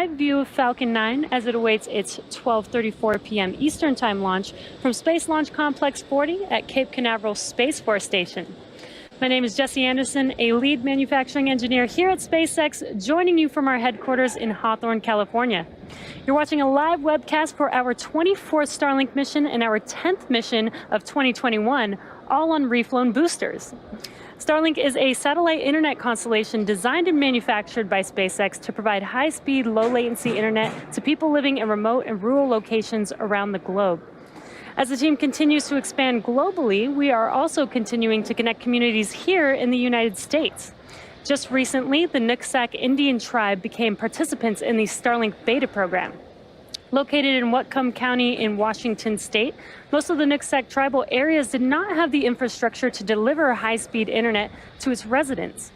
live view of Falcon 9 as it awaits its 12:34 p.m. Eastern Time launch from Space Launch Complex 40 at Cape Canaveral Space Force Station. My name is Jesse Anderson, a lead manufacturing engineer here at SpaceX, joining you from our headquarters in Hawthorne, California. You're watching a live webcast for our 24th Starlink mission and our 10th mission of 2021, all on reflown boosters. Starlink is a satellite internet constellation designed and manufactured by SpaceX to provide high-speed, low-latency internet to people living in remote and rural locations around the globe. As the team continues to expand globally, we are also continuing to connect communities here in the United States. Just recently, the Nooksack Indian tribe became participants in the Starlink beta program. Located in Whatcom County in Washington state, most of the Nooksack tribal areas did not have the infrastructure to deliver high-speed internet to its residents.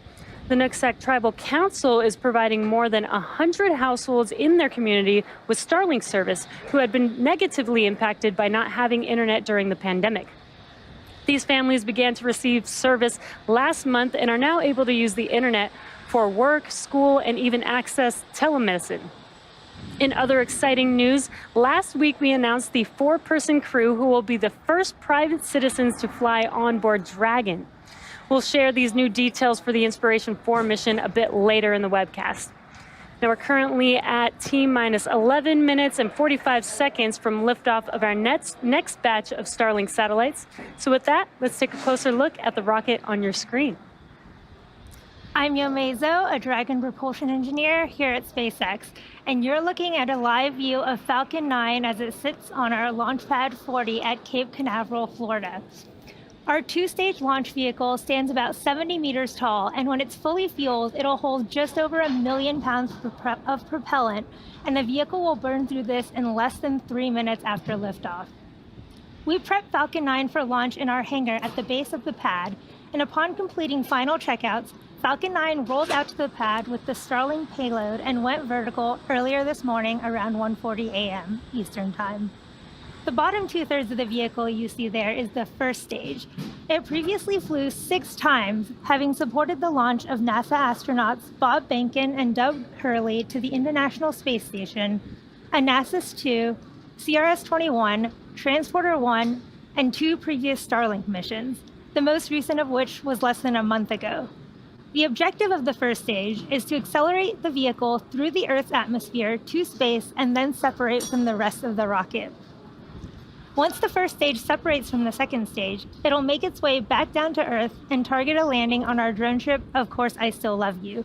The Nooksack Tribal Council is providing more than 100 households in their community with Starlink service who had been negatively impacted by not having internet during the pandemic. These families began to receive service last month and are now able to use the internet for work, school, and even access telemedicine. In other exciting news, last week we announced the 4-person crew who will be the first private citizens to fly onboard Dragon. We'll share these new details for the Inspiration 4 mission a bit later in the webcast. Now we're currently at T-minus 11 minutes and 45 seconds from liftoff of our next batch of Starlink satellites. So with that, let's take a closer look at the rocket on your screen. I'm Yomezo, a Dragon propulsion engineer here at SpaceX, and you're looking at a live view of Falcon 9 as it sits on our launch pad 40 at Cape Canaveral, Florida. Our 2-stage launch vehicle stands about 70 meters tall, and when it's fully fueled, it'll hold just over 1 million pounds of propellant, and the vehicle will burn through this in less than 3 minutes after liftoff. We prepped Falcon 9 for launch in our hangar at the base of the pad, and upon completing final checkouts, Falcon 9 rolled out to the pad with the Starlink payload and went vertical earlier this morning around 1:40 a.m. Eastern Time. The bottom 2/3 of the vehicle you see there is the first stage. It previously flew 6 times, having supported the launch of NASA astronauts Bob Behnken and Doug Hurley to the International Space Station, Anasis-2, CRS-21, Transporter-1, and 2 previous Starlink missions, the most recent of which was less than a month ago. The objective of the first stage is to accelerate the vehicle through the Earth's atmosphere to space and then separate from the rest of the rocket. Once the first stage separates from the second stage, it'll make its way back down to Earth and target a landing on our drone ship, Of Course I Still Love You.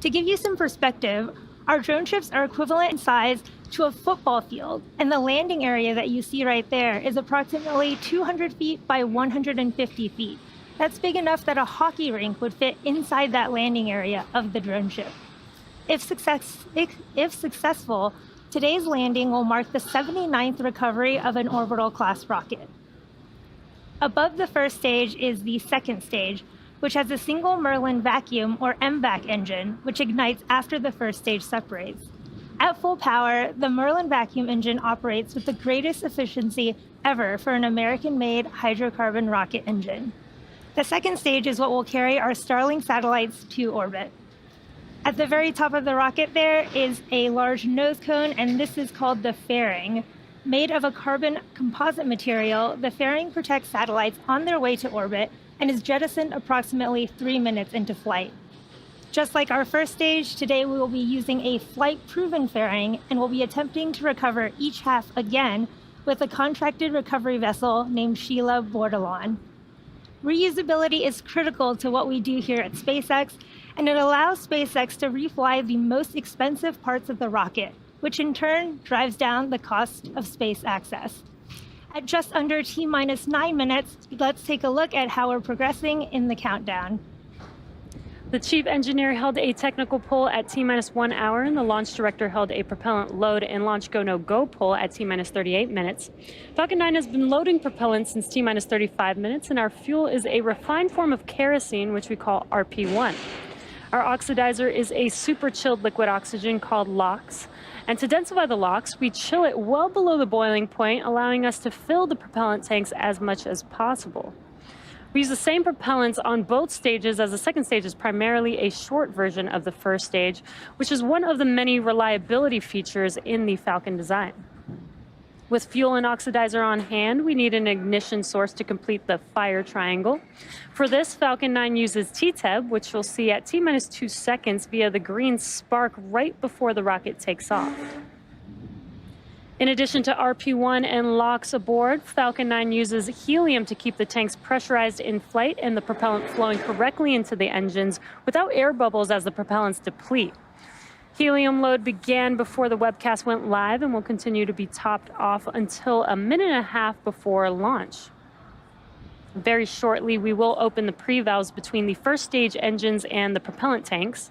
To give you some perspective, our drone ships are equivalent in size to a football field, and the landing area that you see right there is approximately 200 feet by 150 feet. That's big enough that a hockey rink would fit inside that landing area of the drone ship. If successful, today's landing will mark the 79th recovery of an orbital class rocket. Above the first stage is the second stage, which has a single Merlin vacuum or MVAC engine, which ignites after the first stage separates. At full power, the Merlin vacuum engine operates with the greatest efficiency ever for an American-made hydrocarbon rocket engine. The second stage is what will carry our Starlink satellites to orbit. At the very top of the rocket there is a large nose cone, and this is called the fairing. Made of a carbon composite material, the fairing protects satellites on their way to orbit and is jettisoned approximately 3 minutes into flight. Just like our first stage, today we will be using a flight-proven fairing and will be attempting to recover each half again with a contracted recovery vessel named Sheila Bordelon. Reusability is critical to what we do here at SpaceX, and it allows SpaceX to refly the most expensive parts of the rocket, which in turn drives down the cost of space access. At just under T-minus 9 minutes, let's take a look at how we're progressing in the countdown. The chief engineer held a technical poll at T-minus 1 hour, and the launch director held a propellant load and launch go-no-go poll at T-minus 38 minutes. Falcon 9 has been loading propellant since T-minus 35 minutes, and our fuel is a refined form of kerosene, which we call RP1. Our oxidizer is a super chilled liquid oxygen called LOX. And to densify the LOX, we chill it well below the boiling point, allowing us to fill the propellant tanks as much as possible. We use the same propellants on both stages, as the second stage is primarily a short version of the first stage, which is one of the many reliability features in the Falcon design. With fuel and oxidizer on hand, we need an ignition source to complete the fire triangle. For this, Falcon 9 uses TTEB, which you'll see at T-minus 2 seconds via the green spark right before the rocket takes off. In addition to RP-1 and LOX aboard, Falcon 9 uses helium to keep the tanks pressurized in flight and the propellant flowing correctly into the engines without air bubbles as the propellants deplete. Helium load began before the webcast went live and will continue to be topped off until a minute and a half before launch. Very shortly, we will open the pre-valves between the first stage engines and the propellant tanks.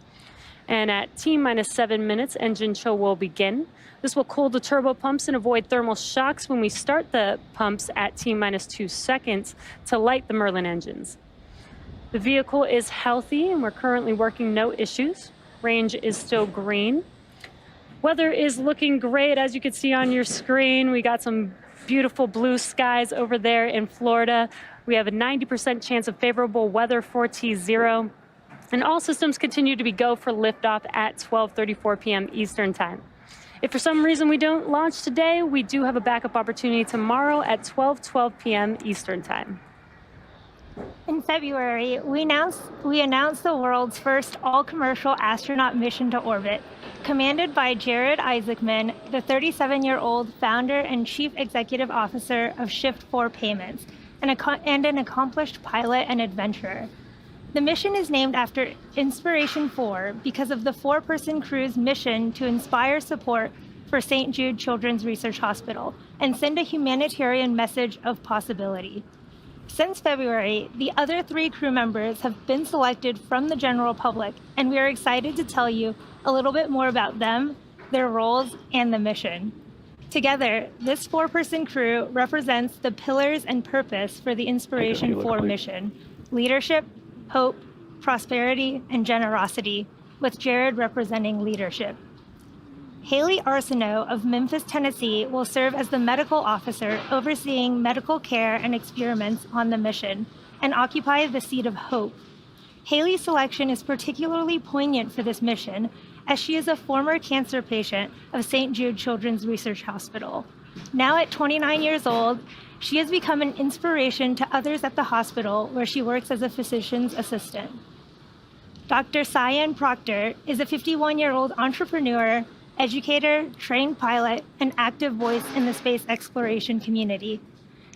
And at T-minus 7 minutes, engine chill will begin. This will cool the turbo pumps and avoid thermal shocks when we start the pumps at T-minus 2 seconds to light the Merlin engines. The vehicle is healthy and we're currently working no issues. Range is still green. Weather is looking great, as you can see on your screen. We got some beautiful blue skies over there in Florida. We have a 90% chance of favorable weather for T0. And all systems continue to be go for liftoff at 12:34 p.m. Eastern Time. If for some reason we don't launch today, we do have a backup opportunity tomorrow at 12:12 p.m. Eastern Time. In February, we announced the world's first all-commercial astronaut mission to orbit, commanded by Jared Isaacman, the 37-year-old founder and chief executive officer of Shift4 Payments, and an accomplished pilot and adventurer. The mission is named after Inspiration 4 because of the four-person crew's mission to inspire support for St. Jude Children's Research Hospital and send a humanitarian message of possibility. Since February, the other 3 crew members have been selected from the general public, and we are excited to tell you a little bit more about them, their roles, and the mission. Together, this 4-person crew represents the pillars and purpose for the Inspiration 4 mission: leadership, hope, prosperity, and generosity, with Jared representing leadership. Haley Arsenault of Memphis, Tennessee will serve as the medical officer overseeing medical care and experiments on the mission and occupy the seat of hope. Haley's selection is particularly poignant for this mission as she is a former cancer patient of St. Jude Children's Research Hospital. Now at 29 years old, she has become an inspiration to others at the hospital where she works as a physician's assistant. Dr. Cyan Proctor is a 51-year-old entrepreneur, educator, trained pilot, and active voice in the space exploration community.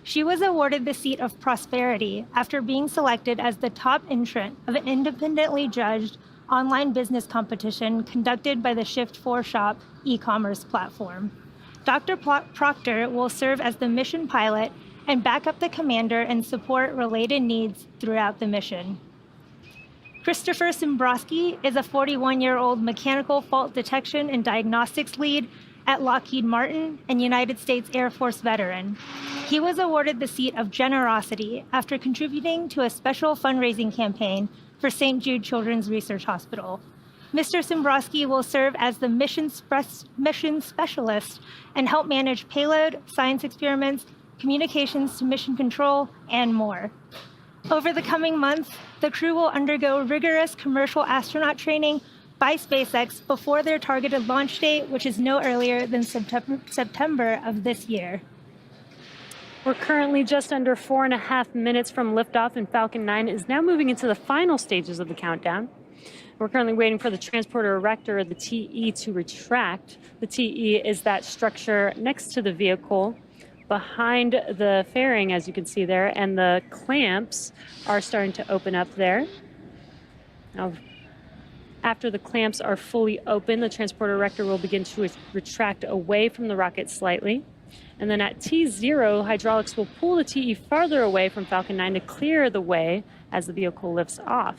She was awarded the seat of prosperity after being selected as the top entrant of an independently judged online business competition conducted by the Shift4 Shop e-commerce platform. Dr. Proctor will serve as the mission pilot and back up the commander and support related needs throughout the mission. Christopher Simbrowski is a 41-year-old mechanical fault detection and diagnostics lead at Lockheed Martin and United States Air Force veteran. He was awarded the seat of generosity after contributing to a special fundraising campaign for St. Jude Children's Research Hospital. Mr. Simbrowski will serve as the mission specialist and help manage payload, science experiments, communications to mission control, and more. Over the coming months, the crew will undergo rigorous commercial astronaut training by SpaceX before their targeted launch date, which is no earlier than September of this year. We're currently just under 4.5 minutes from liftoff, and Falcon 9 is now moving into the final stages of the countdown. We're currently waiting for the transporter erector, or the TE, to retract. The TE is that structure next to the vehicle behind the fairing, as you can see there, and the clamps are starting to open up there. Now, after the clamps are fully open, the transporter erector will begin to retract away from the rocket slightly. And then at T0, hydraulics will pull the TE farther away from Falcon 9 to clear the way as the vehicle lifts off.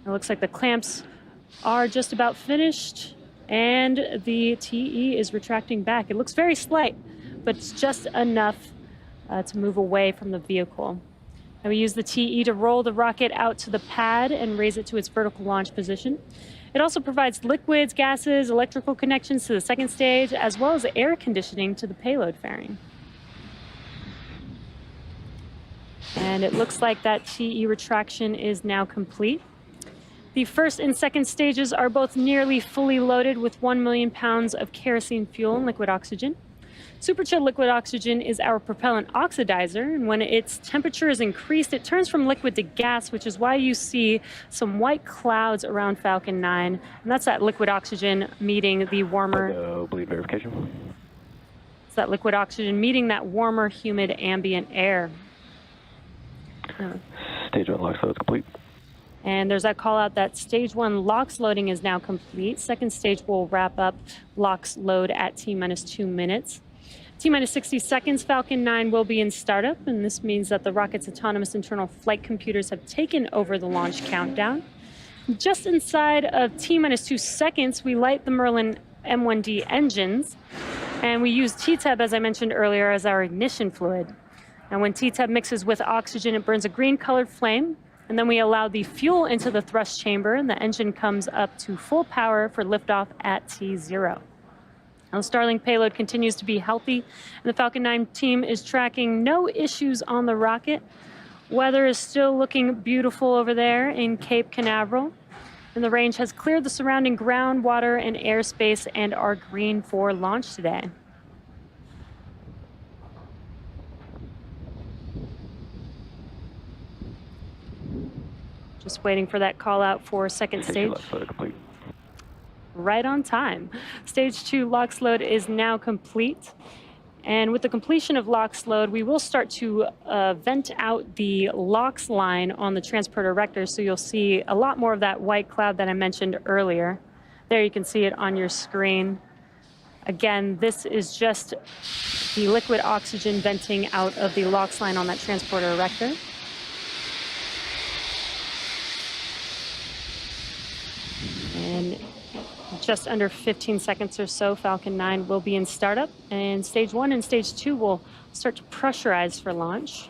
It looks like the clamps are just about finished, and the TE is retracting back. It looks very slight, but it's just enough to move away from the vehicle. And we use the TE to roll the rocket out to the pad and raise it to its vertical launch position. It also provides liquids, gases, electrical connections to the second stage, as well as air conditioning to the payload fairing. And it looks like that TE retraction is now complete. The first and second stages are both nearly fully loaded with 1 million pounds of kerosene fuel and liquid oxygen. Superchilled liquid oxygen is our propellant oxidizer, and when its temperature is increased, it turns from liquid to gas, which is why you see some white clouds around Falcon 9, and that's that liquid oxygen meeting the warmer... bleed verification. It's that liquid oxygen meeting that warmer, humid ambient air. Stage 1 LOX load is complete. And there's that call out that stage 1 LOX loading is now complete. Second stage will wrap up LOX load at T-minus 2 minutes. T-minus 60 seconds, Falcon 9 will be in startup, and this means that the rocket's autonomous internal flight computers have taken over the launch countdown. Just inside of T-minus 2 seconds, we light the Merlin M1D engines, and we use TTEB, as I mentioned earlier, as our ignition fluid. And when TTEB mixes with oxygen, it burns a green-colored flame, and then we allow the fuel into the thrust chamber, and the engine comes up to full power for liftoff at T0. Now, the Starlink payload continues to be healthy, and the Falcon 9 team is tracking no issues on the rocket. Weather is still looking beautiful over there in Cape Canaveral, and the range has cleared the surrounding ground, water, and airspace and are green for launch today. Just waiting for that call out for second stage. Right on time. Stage 2 LOX load is now complete. And with the completion of LOX load, we will start to vent out the LOX line on the transporter erector, so you'll see a lot more of that white cloud that I mentioned earlier. There you can see it on your screen. Again, this is just the liquid oxygen venting out of the LOX line on that transporter erector. And just under 15 seconds or so, Falcon 9 will be in startup, and stage 1 and stage 2 will start to pressurize for launch.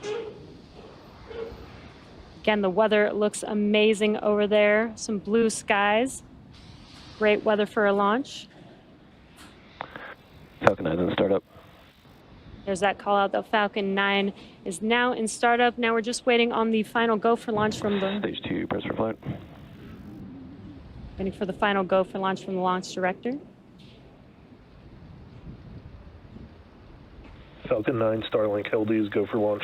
Again, the weather looks amazing over there. Some blue skies. Great weather for a launch. Falcon 9 is in startup. There's that call out that Falcon 9 is now in startup. Now we're just waiting on the final go for launch from the... Stage 2, press for flight. Waiting for the final go for launch from the launch director. Falcon 9 Starlink LDs go for launch.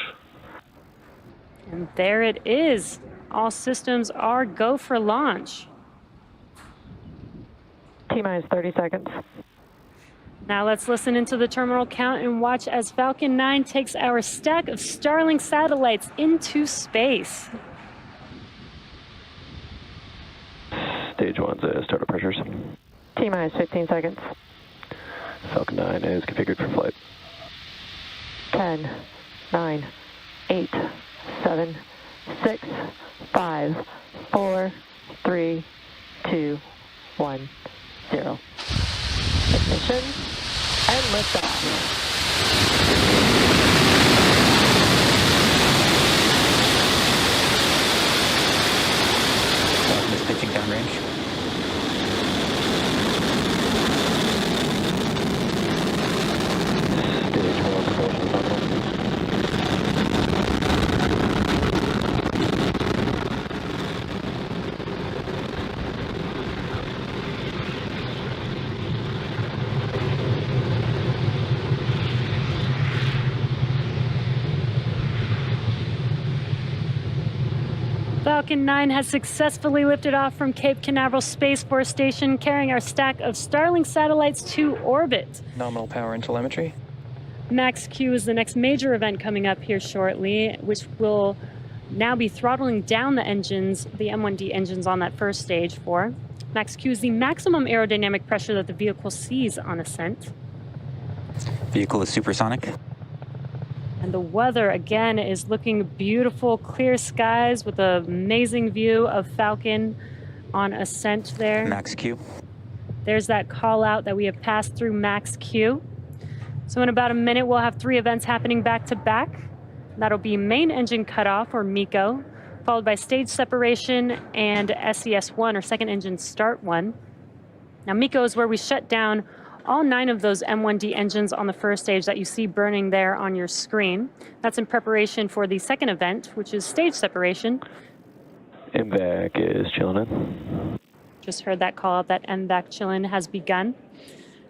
And there it is. All systems are go for launch. T-minus 30 seconds. Now let's listen into the terminal count and watch as Falcon 9 takes our stack of Starlink satellites into space. Stage 1's startup pressures. T-minus 15 seconds. Falcon 9 is configured for flight. 10, 9, 8, 7, 6, 5, 4, 3, 2, 1, 0. Ignition and liftoff. Falcon is pitching downrange. Stage 1 propulsion is nominal. Falcon 9 has successfully lifted off from Cape Canaveral Space Force Station, carrying our stack of Starlink satellites to orbit. Nominal power and telemetry. Max Q is the next major event coming up here shortly, which will now be throttling down the engines, the M1D engines on that first stage for. Max Q is the maximum aerodynamic pressure that the vehicle sees on ascent. Vehicle is supersonic. And the weather, again, is looking beautiful, clear skies with an amazing view of Falcon on ascent there. Max Q. There's that call out that we have passed through Max Q. So in about a minute, we'll have 3 events happening back to back. That'll be main engine cutoff, or MECO, followed by stage separation and SES1, or second engine start 1. Now, MECO is where we shut down all 9 of those M1D engines on the first stage that you see burning there on your screen. That's in preparation for the second event, which is stage separation. MVAC is chilling in. Just heard that call out that MVAC chillin has begun.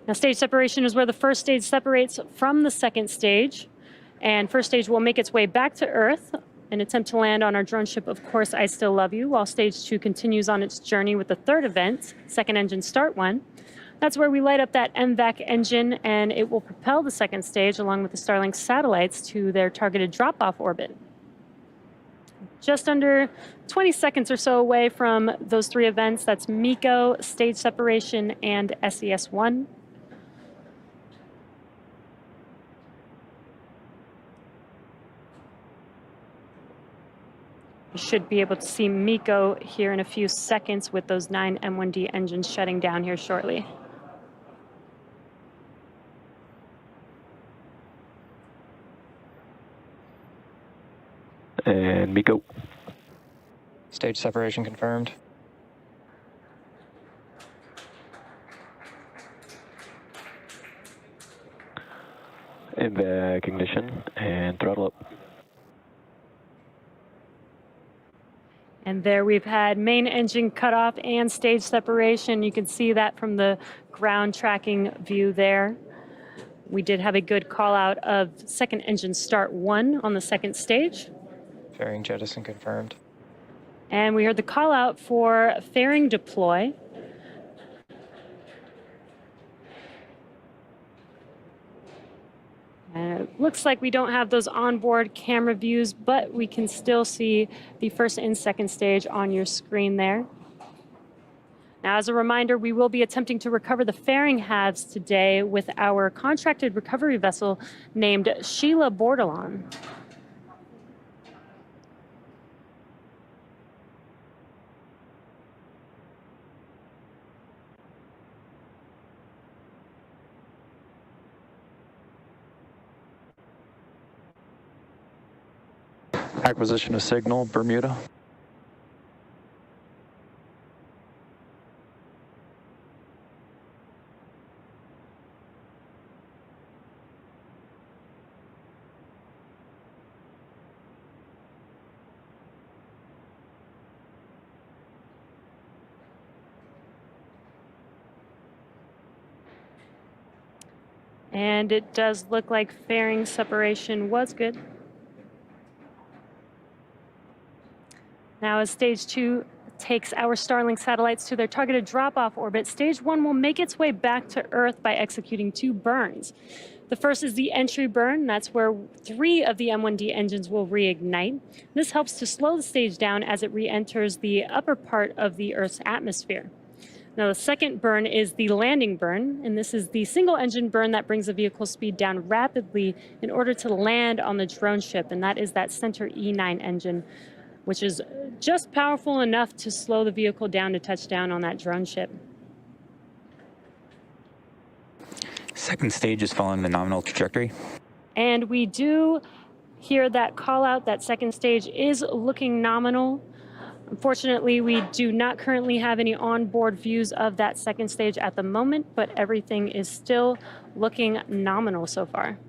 Now, stage separation is where the first stage separates from the second stage, and first stage will make its way back to Earth and attempt to land on our drone ship, Of Course I Still Love You, while stage 2 continues on its journey with the third event, second engine start 1. That's where we light up that MVAC engine, and it will propel the second stage along with the Starlink satellites to their targeted drop-off orbit. Just under 20 seconds or so away from those 3 events, that's MECO, stage separation, and SES-1. You should be able to see MECO here in a few seconds with those 9 M1D engines shutting down here shortly. And MECO. Stage separation confirmed. MVAC ignition and throttle up. And there we've had main engine cutoff and stage separation. You can see that from the ground tracking view there. We did have a good call out of second engine start 1 on the second stage. Fairing jettison confirmed. And we heard the call out for fairing deploy. And it looks like we don't have those onboard camera views, but we can still see the first and second stage on your screen there. Now, as a reminder, we will be attempting to recover the fairing halves today with our contracted recovery vessel named Sheila Bordelon. Acquisition of signal, Bermuda. And it does look like fairing separation was good. Now, as stage 2 takes our Starlink satellites to their targeted drop-off orbit, stage 1 will make its way back to Earth by executing 2 burns. The first is the entry burn. That's where 3 of the M1D engines will reignite. This helps to slow the stage down as it re-enters the upper part of the Earth's atmosphere. Now, the second burn is the landing burn, and this is the single engine burn that brings the vehicle speed down rapidly in order to land on the drone ship, and that is that center E9 engine, which is just powerful enough to slow the vehicle down to touch down on that drone ship. Second stage is following the nominal trajectory. And we do hear that call out that second stage is looking nominal. Unfortunately, we do not currently have any onboard views of that second stage at the moment, but everything is still looking nominal so far.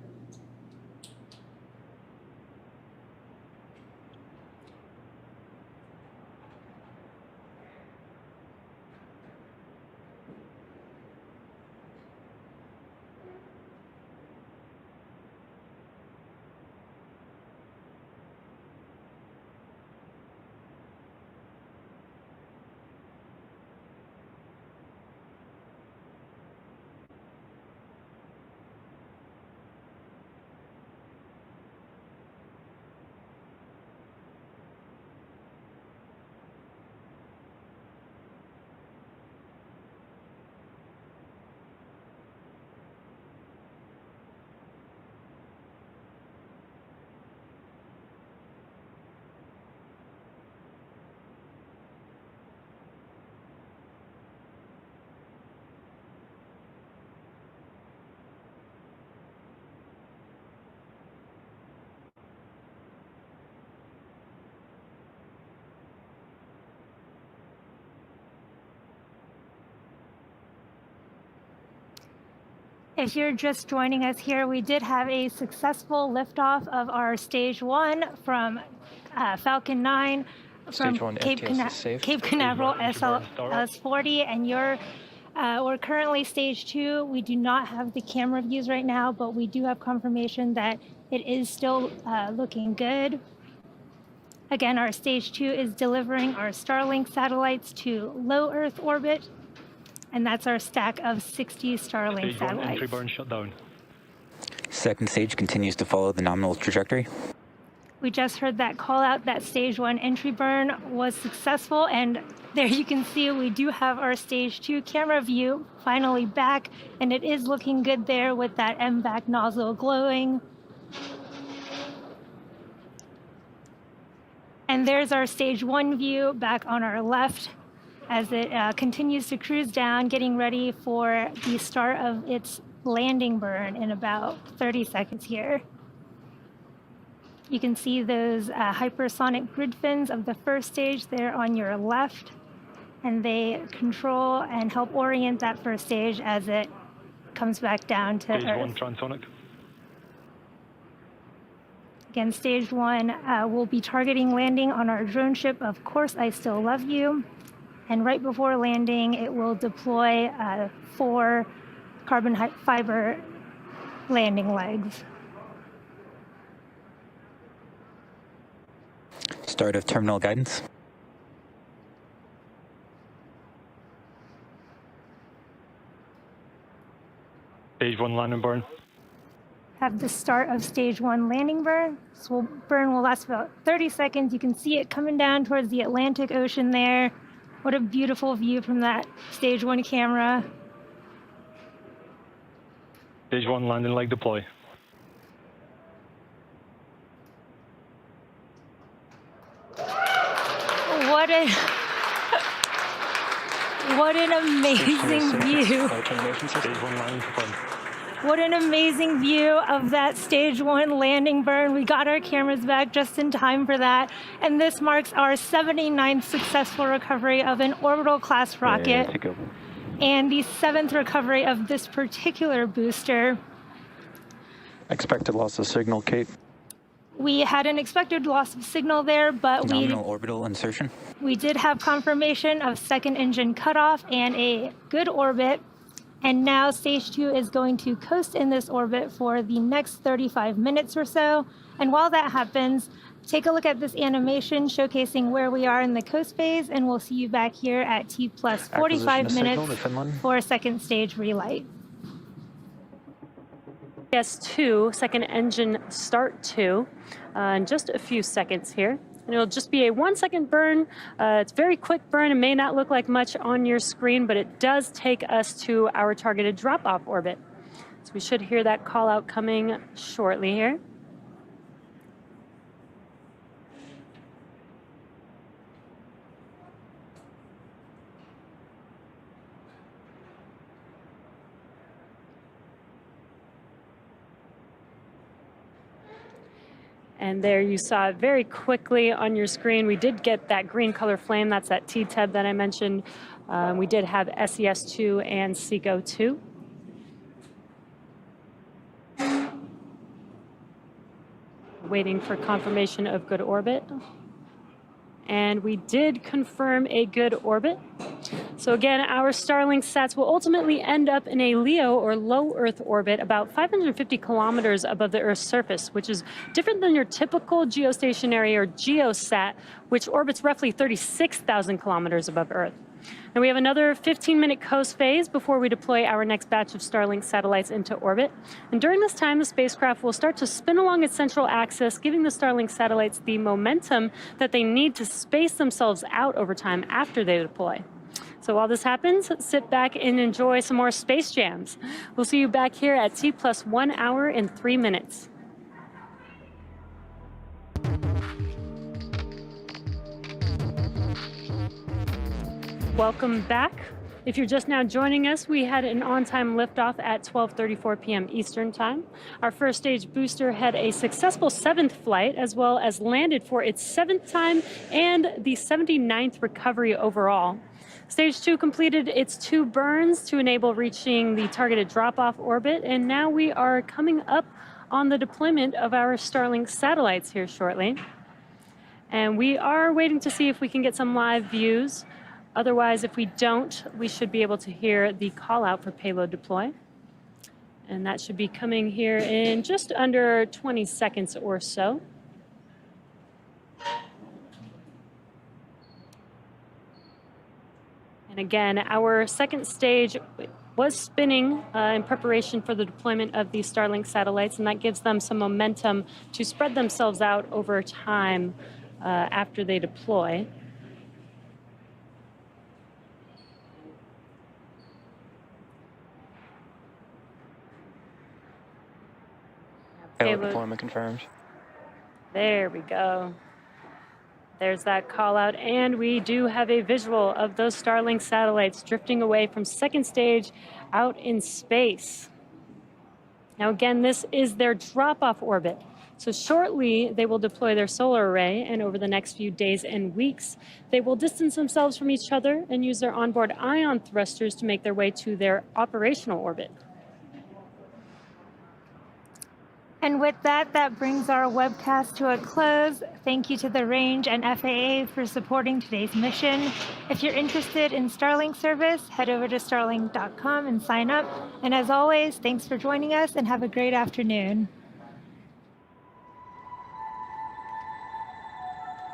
If you're just joining us here, we did have a successful liftoff of our Stage 1 from Falcon 9 from Stage 1 Cape FTS is safe. Canaveral SLS-40, and we're currently Stage 2. We do not have the camera views right now, but we do have confirmation that it is still looking good. Again, our Stage 2 is delivering our Starlink satellites to low Earth orbit, and that's our stack of 60 Starlink Stage 1 satellites. entry burn shut down. Second stage continues to follow the nominal trajectory. We just heard that call out that Stage 1 entry burn was successful, and there you can see we do have our Stage 2 camera view finally back, and it is looking good there with that MVAC nozzle glowing. And there's our Stage 1 view back on our left as it continues to cruise down, getting ready for the start of its landing burn in about 30 seconds here. You can see those hypersonic grid fins of the first stage there on your left, and they control and help orient that first stage as it comes back down to Stage Earth. 1 transonic. Again, Stage 1 will be targeting landing on our drone ship, Of Course I Still Love You. And right before landing, it will deploy 4 carbon fiber landing legs. Start of terminal guidance. Stage 1 landing burn. Have the start of Stage 1 landing burn. This burn will last about 30 seconds. You can see it coming down towards the Atlantic Ocean there. What a beautiful view from that Stage 1 camera. Stage 1 landing leg deploy. What an amazing view. Stage 1 landing confirmed. What an amazing view of that Stage 1 landing burn. We got our cameras back just in time for that. And this marks our 79th successful recovery of an orbital class rocket and the 7th recovery of this particular booster. Expected loss of signal, Kate. We had an expected loss of signal there, but Nominal orbital insertion. we did have confirmation of second engine cutoff and a good orbit. And now Stage 2 is going to coast in this orbit for the next 35 minutes or so. And while that happens, take a look at this animation showcasing where we are in the coast phase, and we'll see you back here at T plus 45 minutes for a second stage relight. S2, second engine start 2, in just a few seconds here. And it'll just be a 1 second burn. It's a very quick burn. It may not look like much on your screen, but it does take us to our targeted drop-off orbit. So we should hear that call out coming shortly here. And there you saw it very quickly on your screen. We did get that green color flame. That's that T-TEB that I mentioned. We did have SES-2 and SECO-2. Waiting for confirmation of good orbit. And we did confirm a good orbit. So again, our Starlink sats will ultimately end up in a LEO or low Earth orbit about 550 kilometers above the Earth's surface, which is different than your typical geostationary or geosat, which orbits roughly 36,000 kilometers above Earth. Now we have another 15-minute coast phase before we deploy our next batch of Starlink satellites into orbit. And during this time, the spacecraft will start to spin along its central axis, giving the Starlink satellites the momentum that they need to space themselves out over time after they deploy. So while this happens, sit back and enjoy some more space jams. We'll see you back here at T plus 1 hour and 3 minutes. Welcome back. If you're just now joining us, we had an on-time liftoff at 12:34 p.m. Eastern Time. Our first stage booster had a successful 7th flight, as well as landed for its 7th time and the 79th recovery overall. Stage 2 completed its 2 burns to enable reaching the targeted drop-off orbit, and now we are coming up on the deployment of our Starlink satellites here shortly. And we are waiting to see if we can get some live views. Otherwise, if we don't, we should be able to hear the call out for payload deploy. And that should be coming here in just under 20 seconds or so. And again, our second stage was spinning in preparation for the deployment of these Starlink satellites, and that gives them some momentum to spread themselves out over time after they deploy. Payload deployment confirmed. There we go. There's that call out, and we do have a visual of those Starlink satellites drifting away from second stage out in space. Now again, this is their drop-off orbit. So shortly, they will deploy their solar array, and over the next few days and weeks, they will distance themselves from each other and use their onboard ion thrusters to make their way to their operational orbit. And with that, that brings our webcast to a close. Thank you to the Range and FAA for supporting today's mission. If you're interested in Starlink service, head over to starlink.com and sign up. And as always, thanks for joining us and have a great afternoon.